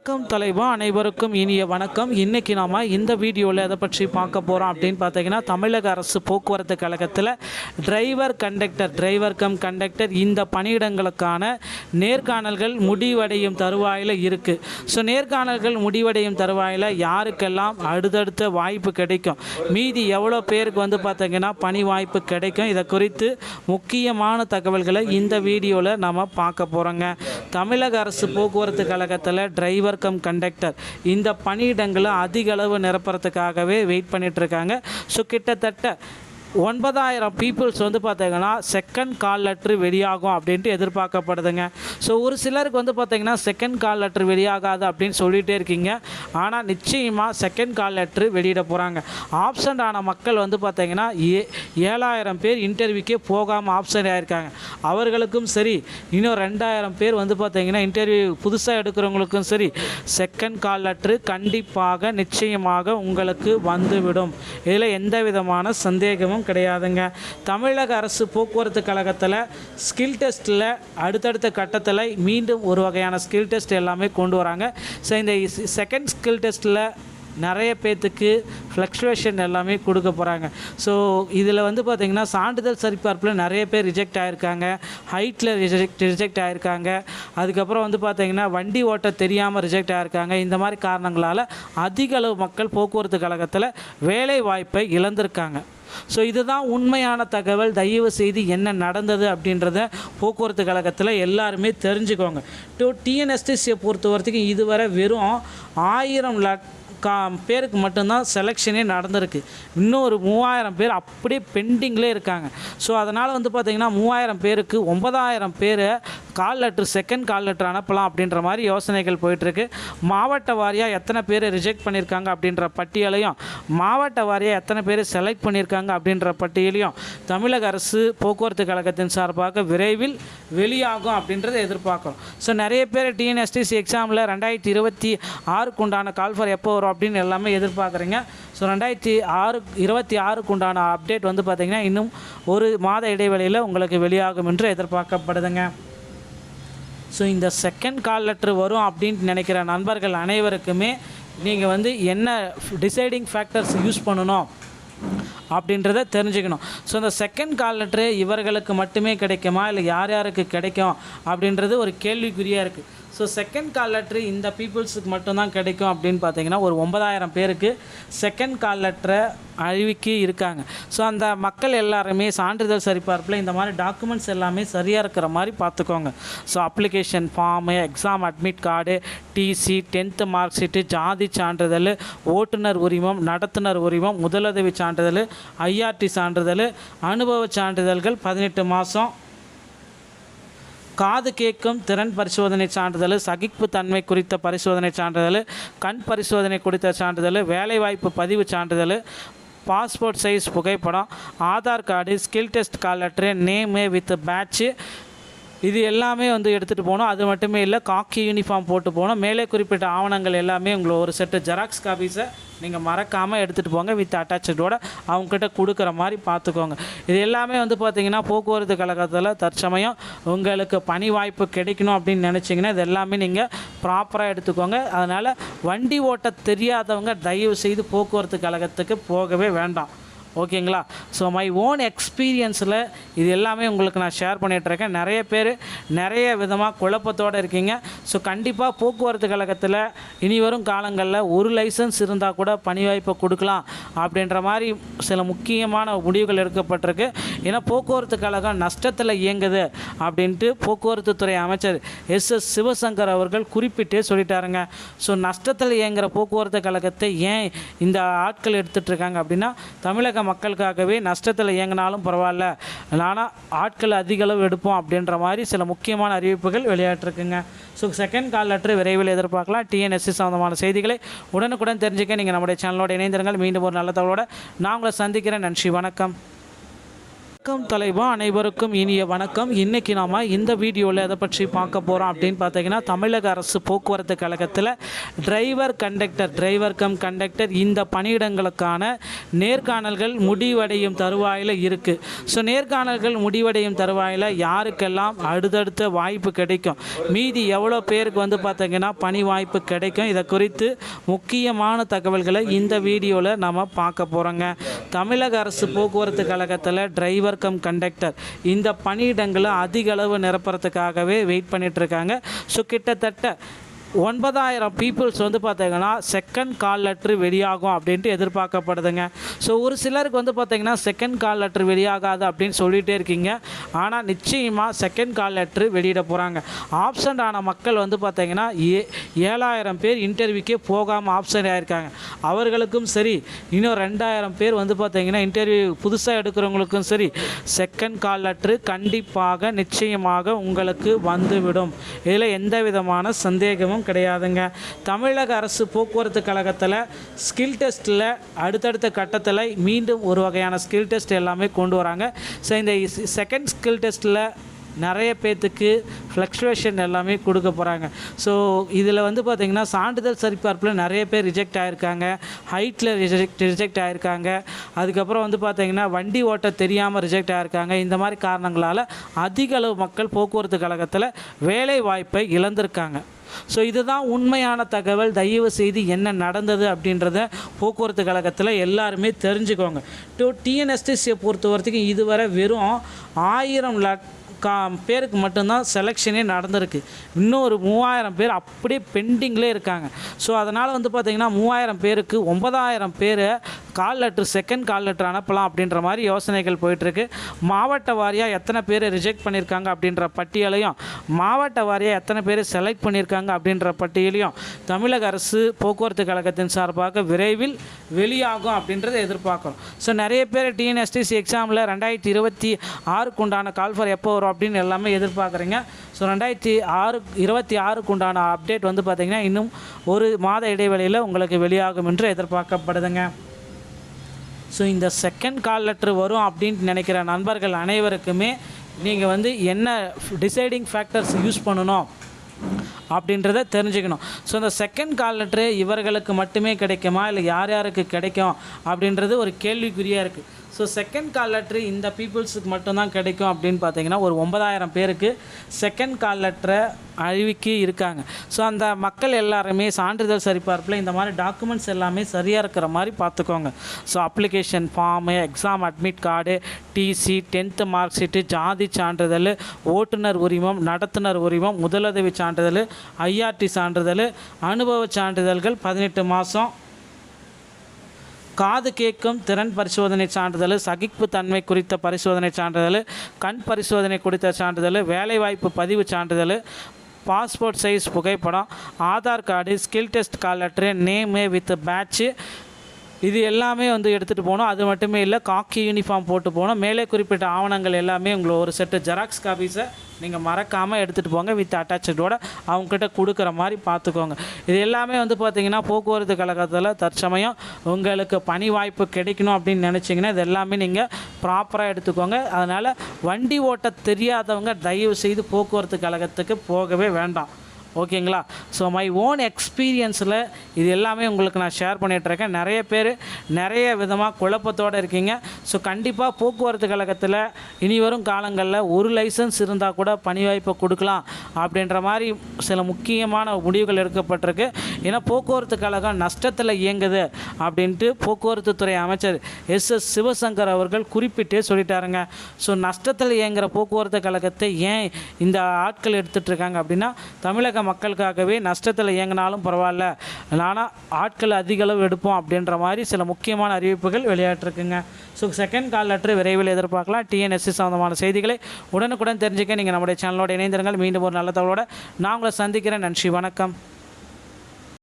வணக்கம் தலைவா, அனைவருக்கும் இனிய வணக்கம். இன்றைக்கி நாம் இந்த வீடியோவில் எதை பற்றி பார்க்க போகிறோம் அப்படின்னு பார்த்தீங்கன்னா, தமிழக அரசு போக்குவரத்து கழகத்தில் டிரைவர் கம் கண்டக்டர் இந்த பணியிடங்களுக்கான நேர்காணல்கள் முடிவடையும் தருவாயில் இருக்குது. ஸோ நேர்காணல்கள் முடிவடையும் தருவாயில் யாருக்கெல்லாம் அடுத்தடுத்த வாய்ப்பு கிடைக்கும், மீதி எவ்வளோ பேருக்கு பார்த்தீங்கன்னா பணி வாய்ப்பு கிடைக்கும், இதை குறித்து முக்கியமான தகவல்களை இந்த வீடியோவில் நம்ம பார்க்க போகிறோங்க. தமிழக அரசு போக்குவரத்து கழகத்தில் டிரைவர் கம் கண்டக்டர் இந்த பணியிடங்களை அதிக அளவு நிரப்புறதுக்காகவே வெயிட் பண்ணிகிட்ருக்காங்க. ஸோ கிட்டத்தட்ட 9,000 பீப்புள்ஸ் பார்த்தீங்கன்னா செகண்ட் கால் லெட்ரு வெளியாகும் அப்படின்ட்டு எதிர்பார்க்கப்படுதுங்க. ஸோ ஒரு சிலருக்கு பார்த்தீங்கன்னா செகண்ட் கால் லெட்ரு வெளியாகாது அப்படின்னு சொல்லிகிட்டே இருக்கீங்க. ஆனால் நிச்சயமாக செகண்ட் கால் லெட்ரு வெளியிட போகிறாங்க. ஆப்சண்ட் ஆன மக்கள் பார்த்தீங்கன்னா 7,000 பேர் இன்டர்வியூக்கே போகாமல் ஆப்சண்ட் ஆகிருக்காங்க. அவர்களுக்கும் சரி, இன்னும் 2,000 பேர் பார்த்தீங்கன்னா இன்டர்வியூ புதுசாக எடுக்கிறவங்களுக்கும் சரி, செகண்ட் கால் லெட்ரு கண்டிப்பாக நிச்சயமாக உங்களுக்கு வந்துவிடும். இதில் எந்த விதமான சந்தேகமும் கிடையாதுங்க. தமிழக அரசு போக்குவரத்து கழகத்தில் ஸ்கில் டெஸ்ட்டில் அடுத்தடுத்த கட்டத்தில் மீண்டும் ஒரு வகையான ஸ்கில் டெஸ்ட் எல்லாமே கொண்டு வராங்க. ஸோ இந்த செகண்ட் ஸ்கில் டெஸ்ட்டில் நிறைய பேர்த்துக்கு ஃப்ளக்சுவேஷன் எல்லாமே கொடுக்க போகிறாங்க. ஸோ இதில் பார்த்திங்கன்னா சான்றிதழ் சரிபார்ப்பில் நிறைய பேர் ரிஜெக்ட் ஆகிருக்காங்க, ஹைட்டில் ரிஜெக்ட் ஆகிருக்காங்க, அதுக்கப்புறம் பார்த்திங்கன்னா வண்டி ஓட்ட தெரியாமல் ரிஜெக்ட் ஆகிருக்காங்க. இந்த மாதிரி காரணங்களால் அதிக அளவு மக்கள் போக்குவரத்து கழகத்தில் வேலை வாய்ப்பை இழந்திருக்காங்க. ஸோ இதுதான் உண்மையான தகவல். தயவு செய்து என்ன நடந்தது அப்படின்றத போக்குவரத்து கழகத்தில் எல்லாருமே தெரிஞ்சுக்கோங்க. டிஎன்எஸ்டிசியை பொறுத்த வரைக்கும் இதுவரை வெறும் 1000 பேருக்கு மட்டும்தான் செலெக்ஷனே நடந்திருக்கு. இன்னும் ஒரு 3,000 பேர் அப்படியே பெண்டிங்லேயே இருக்காங்க. ஸோ அதனால் பார்த்திங்கன்னா 3,000 பேருக்கு 9,000 பேர் கால் லெட்ரு செகண்ட் கால் லெட்ரு அனுப்பலாம் அப்படின்ற மாதிரி யோசனைகள் போயிட்டுருக்கு. மாவட்ட வாரியாக எத்தனை பேர் ரிஜெக்ட் பண்ணியிருக்காங்க அப்படின்ற பட்டியலையும், மாவட்ட வாரியாக எத்தனை பேர் செலக்ட் பண்ணியிருக்காங்க அப்படின்ற பட்டியலையும் தமிழக அரசு போக்குவரத்து கழகத்தின் சார்பாக விரைவில் வெளியாகும் அப்படின்றத எதிர்பார்க்குறோம். ஸோ நிறைய பேர் டிஎன்எஸ்டிசி எக்ஸாமில் 2026 உண்டான கால்ஃபர் எப்போ வரும் அப்படின்னு எல்லாமே எதிர்பார்க்குறீங்க. ஸோ 2026 உண்டான அப்டேட் பார்த்திங்கன்னா இன்னும் ஒரு மாத இடைவெளியில் உங்களுக்கு வெளியாகும் என்று எதிர்பார்க்கப்படுதுங்க. ஸோ இந்த செகண்ட் கால் லெட்ரு வரும் அப்படின்ட்டு நினைக்கிற நண்பர்கள் அனைவருக்குமே நீங்கள் என்ன டிசைடிங் ஃபேக்டர்ஸ் யூஸ் பண்ணணும் அப்படின்றத தெரிஞ்சுக்கணும். ஸோ இந்த செகண்ட் கால் லெட்ரு இவர்களுக்கு மட்டுமே கிடைக்குமா, இல்லை யார் யாருக்கு கிடைக்கும் அப்படின்றது ஒரு கேள்விக்குறியாக இருக்குது. ஸோ செகண்ட் கால் லெட்ரு இந்த பீப்புள்ஸுக்கு மட்டும்தான் கிடைக்கும் அப்படின்னு பார்த்தீங்கன்னா ஒரு 9,000 பேருக்கு செகண்ட் கால் லெட்டரை அறிவிக்கி இருக்காங்க. ஸோ அந்த மக்கள் எல்லாருமே சான்றிதழ் சரிபார்ப்பில் இந்த மாதிரி டாக்குமெண்ட்ஸ் எல்லாமே சரியாக இருக்கிற மாதிரி பார்த்துக்கோங்க. So application form, exam admit card, TC, 10th mark sheet, ஜாதி சான்றிதழ், ஓட்டுநர் உரிமம், நடத்துனர் உரிமம், முதலுதவி சான்றிதழ், ஐஆர்டி சான்றிதழ், அனுபவ சான்றிதழ்கள் 18 மாதம், காது கேட்கும் திறன் பரிசோதனை சான்றிதழ், சகிப்பு தன்மை குறித்த பரிசோதனை சான்றிதழ், கண் பரிசோதனை குறித்த சான்றிதழ், வேலைவாய்ப்பு பதிவு சான்றிதழ், பாஸ்போர்ட் சைஸ் புகைப்படம், Aadhaar card, skill test call letter, name with batch, இது எல்லாமே எடுத்துகிட்டு போகணும். அது மட்டுமே இல்லை, காக்கி யூனிஃபார்ம் போட்டு போகணும். மேலே குறிப்பிட்ட ஆவணங்கள் எல்லாமே உங்களுக்கு ஒரு செட்டு ஜெராக்ஸ் காப்பீஸை நீங்கள் மறக்காமல் எடுத்துகிட்டு போங்க, வித் அட்டாச்சோட அவங்ககிட்ட கொடுக்குற மாதிரி பார்த்துக்கோங்க. இது எல்லாமே பார்த்திங்கன்னா போக்குவரத்து கழகத்தில் தற்சமயம் உங்களுக்கு பணி வாய்ப்பு கிடைக்கணும் அப்படின்னு நினச்சிங்கன்னா இது எல்லாமே நீங்கள் ப்ராப்பராக எடுத்துக்கோங்க. அதனால் வண்டி ஓட்ட தெரியாதவங்க தயவு செய்து போக்குவரத்து கழகத்துக்கு போகவே வேண்டாம். ஓகேங்களா? ஸோ மை ஓன் எக்ஸ்பீரியன்ஸில் இது எல்லாமே உங்களுக்கு நான் ஷேர் பண்ணிகிட்ருக்கேன். நிறைய பேர் நிறைய விதமாக குழப்பத்தோடு இருக்கீங்க. ஸோ கண்டிப்பாக போக்குவரத்து கழகத்தில் இனி வரும் காலங்களில் ஒரு லைசன்ஸ் இருந்தால் கூட பணி வாய்ப்பை கொடுக்கலாம் அப்படின்ற மாதிரி சில முக்கியமான முடிவுகள் எடுக்கப்பட்டிருக்கு. ஏன்னா போக்குவரத்து கழகம் நஷ்டத்தில் இயங்குது அப்படின்ட்டு போக்குவரத்து துறை அமைச்சர் எஸ் சிவசங்கர் அவர்கள் குறிப்பிட்டே சொல்லிட்டாருங்க. ஸோ நஷ்டத்தில் இயங்குகிற போக்குவரத்து கழகத்தை ஏன் இந்த ஆட்கள் எடுத்துகிட்ருக்காங்க அப்படின்னா, தமிழக மக்களுக்காகவே நஷ்டத்தில் இயங்கினாலும் பரவாயில்ல, ஆனால் ஆட்கள் அதிக அளவு எடுப்போம் அப்படின்ற மாதிரி சில முக்கியமான அறிவிப்புகள் வெளியாட்டிருக்குங்க. ஸோ செகண்ட் கால் லெட்டர் விரைவில் எதிர்பார்க்கலாம். டிஎன்எஸ்சி சம்பந்தமான செய்திகளை உடனுக்குடன் தெரிஞ்சுக்க நீங்கள் நம்முடைய சேனலோட இணைந்திருங்கள். மீண்டும் ஒரு நல்ல தகவலோடு நான் உங்களை சந்திக்கிறேன். நன்றி, வணக்கம். வணக்கம் தலைவா, அனைவருக்கும் இனிய வணக்கம். இன்றைக்கி நாம் இந்த வீடியோவில் எதை பற்றி பார்க்க போகிறோம் அப்படின்னு பார்த்தீங்கன்னா, தமிழக அரசு போக்குவரத்து கழகத்தில் டிரைவர் கம் கண்டக்டர் இந்த பணியிடங்களுக்கான நேர்காணல்கள் முடிவடையும் தருவாயில் இருக்குது. ஸோ நேர்காணல்கள் முடிவடையும் தருவாயில் யாருக்கெல்லாம் அடுத்தடுத்த வாய்ப்பு கிடைக்கும், மீதி எவ்வளோ பேருக்கு வந்து பார்த்தீங்கன்னா பணி வாய்ப்பு கிடைக்கும், இதை குறித்து முக்கியமான தகவல்களை இந்த வீடியோவில் நம்ம பார்க்க போகிறோங்க. தமிழக அரசு போக்குவரத்து கழகத்தில் டிரைவர் கம் கண்டக்டர் இந்த பணியிடங்களை அதிக அளவு நிரப்புறதுக்காகவே வெயிட் பண்ணிட்டு இருக்காங்க. ஸோ கிட்டத்தட்ட 9,000 பீப்புள்ஸ் வந்து பார்த்தீங்கன்னா செகண்ட் கால் லெட்ரு வெளியாகும் அப்படின்ட்டு எதிர்பார்க்கப்படுதுங்க. ஸோ ஒரு சிலருக்கு வந்து பார்த்தீங்கன்னா செகண்ட் கால் லெட்ரு வெளியாகாது அப்படின்னு சொல்லிகிட்டே இருக்கீங்க. ஆனால் நிச்சயமாக செகண்ட் கால் லெட்ரு வெளியிட போகிறாங்க. ஆப்சண்ட் ஆன மக்கள் வந்து பார்த்தீங்கன்னா 7,000 பேர் இன்டர்வியூக்கே போகாமல் ஆப்சண்ட் ஆகிருக்காங்க. அவர்களுக்கும் சரி, இன்னும் 2,000 பேர் வந்து பார்த்தீங்கன்னா இன்டர்வியூ புதுசாக எடுக்கிறவங்களுக்கும் சரி, செகண்ட் கால் லெட்ரு கண்டிப்பாக நிச்சயமாக உங்களுக்கு வந்துவிடும். இதில் எந்த விதமான சந்தேகமும் கிடையாதுங்க. தமிழக அரசு போக்குவரத்து கழகத்தில் ஸ்கில் டெஸ்ட்டில் அடுத்தடுத்த கட்டத்தில் மீண்டும் ஒரு வகையான ஸ்கில் டெஸ்ட் எல்லாமே கொண்டு வராங்க. ஸோ இந்த செகண்ட் ஸ்கில் டெஸ்ட்டில் நிறைய பேர்த்துக்கு ஃப்ளக்சுவேஷன் எல்லாமே கொடுக்க போகிறாங்க. ஸோ இதில் வந்து பார்த்திங்கன்னா சான்றிதழ் சரிபார்ப்பில் நிறைய பேர் ரிஜெக்ட் ஆகிருக்காங்க, ஹைட்டில் ரிஜெக்ட் ஆகிருக்காங்க, அதுக்கப்புறம் வந்து பார்த்திங்கன்னா வண்டி ஓட்ட தெரியாமல் ரிஜெக்ட் ஆகிருக்காங்க. இந்த மாதிரி காரணங்களால் அதிக அளவு மக்கள் போக்குவரத்து கழகத்தில் வேலை வாய்ப்பை இழந்திருக்காங்க. ஸோ இதுதான் உண்மையான தகவல். தயவு செய்து என்ன நடந்தது அப்படின்றத போக்குவரத்து கழகத்தில் எல்லாருமே தெரிஞ்சுக்கோங்க. டிஎன்எஸ்டிசியை பொறுத்த வரைக்கும் இதுவரை வெறும் 1000 பேருக்கு மட்டும்தான் செலெக்ஷனே நடந்திருக்கு. இன்னும் ஒரு 3,000 பேர் அப்படியே பெண்டிங்லேயே இருக்காங்க. ஸோ அதனால் வந்து பார்த்திங்கன்னா 3,000 பேருக்கு 9,000 பேர் கால் லெட்ரு செகண்ட் கால் லெட்ரு அனுப்பலாம் அப்படின்ற மாதிரி யோசனைகள் போயிட்டுருக்கு. மாவட்ட வாரியாக எத்தனை பேர் ரிஜெக்ட் பண்ணியிருக்காங்க அப்படின்ற பட்டியலையும், மாவட்ட வாரியாக எத்தனை பேர் செலக்ட் பண்ணியிருக்காங்க அப்படின்ற பட்டியலையும் தமிழக அரசு போக்குவரத்து கழகத்தின் சார்பாக விரைவில் வெளியாகும் அப்படின்றத எதிர்பார்க்குறோம். ஸோ நிறைய பேர் டிஎன்எஸ்டிசி எக்ஸாமில் 2026 உண்டான கால்ஃபர் எப்போ வரும் அப்படின்னு எல்லாமே எதிர்பார்க்குறீங்க. ஸோ 2026 உண்டான அப்டேட் வந்து பார்த்திங்கன்னா இன்னும் ஒரு மாத இடைவெளியில் உங்களுக்கு வெளியாகும் என்று எதிர்பார்க்கப்படுதுங்க. ஸோ இந்த செகண்ட் கால் லெட்ரு வரும் அப்படின்ட்டு நினைக்கிற நண்பர்கள் அனைவருக்குமே நீங்கள் வந்து என்ன டிசைடிங் ஃபேக்டர்ஸ் யூஸ் பண்ணணும் அப்படின்றத தெரிஞ்சுக்கணும். ஸோ இந்த செகண்ட் கால் லெட்ரு இவர்களுக்கு மட்டுமே கிடைக்குமா, இல்லை யார் யாருக்கு கிடைக்கும் அப்படின்றது ஒரு கேள்விக்குறியாக இருக்குது. ஸோ செகண்ட் கால் லெட்ரு இந்த பீப்புள்ஸுக்கு மட்டும்தான் கிடைக்கும் அப்படின்னு பார்த்தீங்கன்னா ஒரு 9,000 பேருக்கு செகண்ட் கால் லெட்டரை அறிவிக்கி இருக்காங்க. ஸோ அந்த மக்கள் எல்லாருமே சான்றிதழ் சரிபார்ப்பில் இந்த மாதிரி டாக்குமெண்ட்ஸ் எல்லாமே சரியாக இருக்கிற மாதிரி பார்த்துக்கோங்க. So application form, exam admit card, TC, 10th mark sheet, ஜாதி சான்றிதழ், ஓட்டுநர் உரிமம், நடத்துனர் உரிமம், முதலுதவி சான்றிதழ், ஐஆர்டி சான்றிதழ், அனுபவ சான்றிதழ்கள் 18 மாதம், காது கேட்கும் திறன் பரிசோதனை சான்றிதழ், சகிப்பு தன்மை குறித்த பரிசோதனை சான்றிதழ், கண் பரிசோதனை குறித்த சான்றிதழ், வேலைவாய்ப்பு பதிவு சான்றிதழ், பாஸ்போர்ட் சைஸ் புகைப்படம், Aadhaar card, skill test call letter, name with batch, இது எல்லாமே வந்து எடுத்துகிட்டு போகணும். அது மட்டுமே இல்லை, காக்கி யூனிஃபார்ம் போட்டு போகணும். மேலே குறிப்பிட்ட ஆவணங்கள் எல்லாமே உங்களுக்கு ஒரு செட்டு ஜெராக்ஸ் காப்பீஸை நீங்கள் மறக்காமல் எடுத்துகிட்டு போங்க, வித் அட்டாச்சோட அவங்ககிட்ட கொடுக்குற மாதிரி பார்த்துக்கோங்க. இது எல்லாமே வந்து பார்த்திங்கன்னா போக்குவரத்து கழகத்தில் தற்சமயம் உங்களுக்கு பணி வாய்ப்பு கிடைக்கணும் அப்படின்னு நினச்சிங்கன்னா இது எல்லாமே நீங்கள் ப்ராப்பராக எடுத்துக்கோங்க. அதனால் வண்டி ஓட்ட தெரியாதவங்க தயவு செய்து போக்குவரத்து கழகத்துக்கு போகவே வேண்டாம். ஓகேங்களா? ஸோ மை ஓன் எக்ஸ்பீரியன்ஸில் இது எல்லாமே உங்களுக்கு நான் ஷேர் பண்ணிகிட்ருக்கேன். நிறைய பேர் நிறைய விதமாக குழப்பத்தோடு இருக்கீங்க. ஸோ கண்டிப்பாக போக்குவரத்து கழகத்தில் இனி வரும் காலங்களில் ஒரு லைசன்ஸ் இருந்தால் கூட பணி வாய்ப்பை கொடுக்கலாம் அப்படின்ற மாதிரி சில முக்கியமான முடிவுகள் எடுக்கப்பட்டிருக்கு. ஏன்னா போக்குவரத்து கழகம் நஷ்டத்தில் இயங்குது அப்படின்ட்டு போக்குவரத்து துறை அமைச்சர் எஸ் சிவசங்கர் அவர்கள் குறிப்பிட்டே சொல்லிட்டாருங்க. ஸோ நஷ்டத்தில் இயங்குகிற போக்குவரத்து கழகத்தை ஏன் இந்த ஆட்கள் எடுத்துகிட்டு இருக்காங்க அப்படின்னா, தமிழக மக்களுக்காகவே நஷ்டத்தில் இயங்கினாலும் பரவாயில்ல, ஆனால் ஆட்கள் அதிக அளவு எடுப்போம் அப்படின்ற மாதிரி சில முக்கியமான அறிவிப்புகள் வெளியாட்டிருக்குங்க. ஸோ செகண்ட் கால் லெட்டர் விரைவில் எதிர்பார்க்கலாம். டிஎன்எஸ்சி சம்பந்தமான செய்திகளை உடனுக்குடன் தெரிஞ்சுக்க நீங்கள் நம்முடைய சேனலோட இணைந்திருங்கள். மீண்டும் ஒரு நல்ல தகவலோடு நான் உங்களை சந்திக்கிறேன். நன்றி, வணக்கம்.